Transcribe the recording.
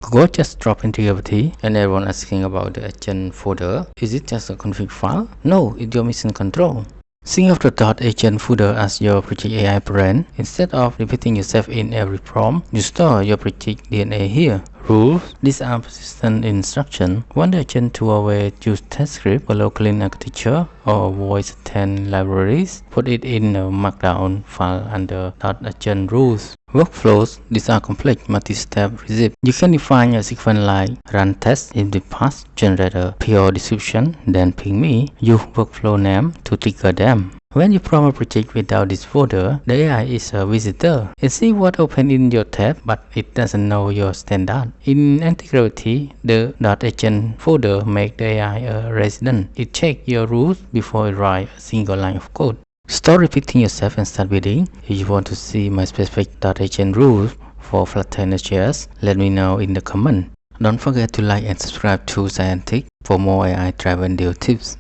Google just dropped Antigravity and everyone asking about the agent folder. Is it just a config file? No, it's your mission control. Think of the .agent folder as your project AI parent. Instead of repeating yourself in every prompt, you store your project DNA here. Rules. These are persistent instructions. Want the agent to always use test script, follow clean architecture, or avoid 10 libraries? Put it in a markdown file under .agent rules. Workflows. These are complex multi-step recipes. You can define a sequence like run test in the past, generate a PO description, then ping me. Use workflow name to trigger them. When you prompt a project without this folder, the AI is a visitor. It sees what open in your tab, but it doesn't know your standard. In Antigravity, the .agent folder makes the AI a resident. It checks your rules before it writes a single line of code. Stop repeating yourself and start building. If you want to see my specific .agent rules for Flutter.js, let me know in the comment. Don't forget to like and subscribe to Scientific for more AI-driven deal tips.